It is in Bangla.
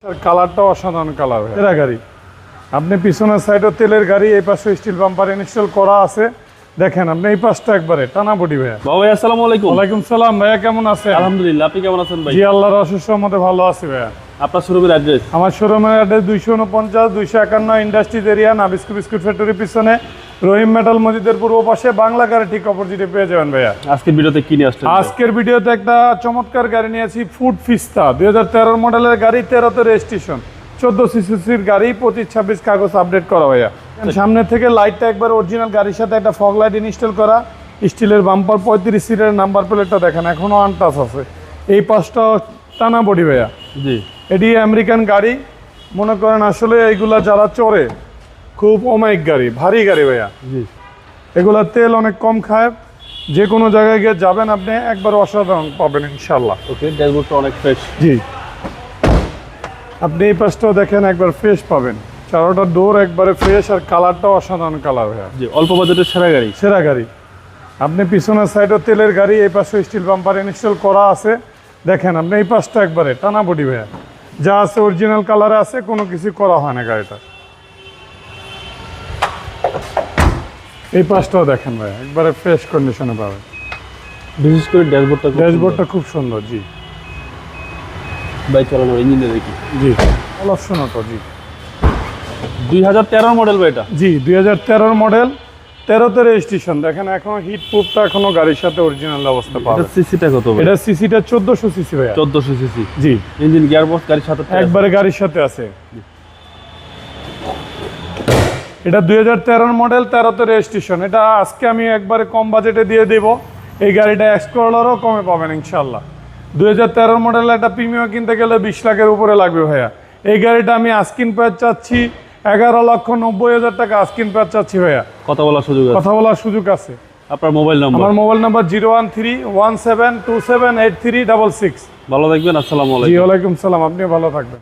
কালারটা অসাধারণ কালার এরা গাড়ি আপনি পিছনের সাইডও তেলের গাড়ি এই পাশে স্টিল বাম্পার ইনস্টল করা আছে দেখেন আপনি এই পাশটা একবারে টানা বডি ভাইয়া। ভাই আসসালামু আলাইকুম। ওয়ালাইকুম সালাম ভাইয়া, কেমন আছেন? আলহামদুলিল্লাহ, আপনি কেমন আছেন ভাই? জি আল্লাহর অশেষ রহমতে ভালো আছি ভাইয়া। আপনার শোরুমের অ্যাড্রেস? আমার শোরুমের address 249-251 industries area, Nabisco biscuit ফ্যাক্টরির পিছনে, রহিম মেটাল মসজিদের পূর্ব পাশে, বাংলা গাড়ি ঠিক অপোজিটে পেয়ে যাবেন ভাইয়া। আজকের ভিডিওতে কি নিয়ে আসছেন? আজকের ভিডিওতে একটা চমৎকার গাড়ি নিয়েছি, ফুড ফিস্তা 2013 মডেলের গাড়ি, 13তে রেজিস্ট্রেশন, 14 সিসির গাড়ি, 25-26 কাগজ আপডেট করা ভাইয়া। সামনে থেকে লাইটটা একবার অরিজিনাল গাড়ির সাথে একটা ফগ লাইট ইনস্টল করা, স্টিলের বাম্পার, 35 সিটের নাম্বার প্লেটটা দেখেন এখনো আনটাচ আছে, এই পাশটা টানা বডি ভাইয়া। জি, এটি আমেরিকান গাড়ি, মনে করেন আসলে এইগুলা যারা চড়ে খুব অমায়িক গাড়ি, ভারী গাড়ি ভাইয়া। জি, এগুলা তেল অনেক কম খায়, যে কোনো জায়গায় গিয়ে যাবেন আপনি একবার অসাধারণ পাবেন ইনশাল্লাহ। ওকে, ড্যাশবোর্ডটা অনেক ফ্রেশ। জি, আপনি এই পাশটাও দেখেন একবার ফ্রেশ পাবেন, চারোটা ডোর একবারে ফ্রেশ, আর কালারটাও অসাধারণ কালার ভাইয়া। জি, অল্প বাজেটের সেরা গাড়ি। সেরা গাড়ি। আপনি পিছনের সাইডও তেলের গাড়ি, এই পাশে স্টিল বাম্পার ইনস্টল করা আছে দেখেন আপনি এই পাশটা একবারে টানা বডি ভাইয়া, যা আছে অরিজিনাল কালারে আছে, কোনো কিছু করা হয় না গাড়িটা। এই পাশটাও দেখেন ভাই একবারে ফ্রেশ কন্ডিশনে পাবেন, বিশেষ করে ড্যাশবোর্ডটা খুব সুন্দর। জি ভাই, চালানোর ইঞ্জিনে দেখি। জি, অল অপশন অটো। জি 2013 মডেল ভাই এটা? জি 2013 মডেল, 13তে রেজিস্ট্রেশন, দেখেন এখনো হিট প্রুফটা এখনো গাড়ির সাথে অরিজিনাল অবস্থা পাবেন। এটা সিসিটা কত ভাই? এটা সিসিটা 1400 সিসি ভাইয়া। 1400 সিসি। জি, ইঞ্জিন গিয়ারবক্স গাড়ির সাথে একবারে গাড়ির সাথে আছে। এটা 2013 মডেল, 13তে রেজিস্ট্রেশন। এটা আজকে আমি একবারে কম বাজেটে দিয়ে দেব, এই গাড়িটা এক্সপ্লোরারও কমে পাবেন ইনশাল্লাহ। 2013 মডেলের একটা প্রিমিয়াম কিনতে গেলে 20 লাখের উপরে লাগবে ভাইয়া। এই গাড়িটা আমি আস্কিন প্রাইস চাচ্ছি 11,90,000 টাকা আস্কিন প্রাইস চাচ্ছি ভাইয়া। কথা বলার সুযোগ আছে? কথা বলার সুযোগ আছে। আপনার মোবাইল নাম্বার? আমার মোবাইল নাম্বার 01317278366। ভালো থাকবেন, আসসালামু আলাইকুম। জি ওয়ালাইকুম সালাম, আপনিও ভালো থাকবেন।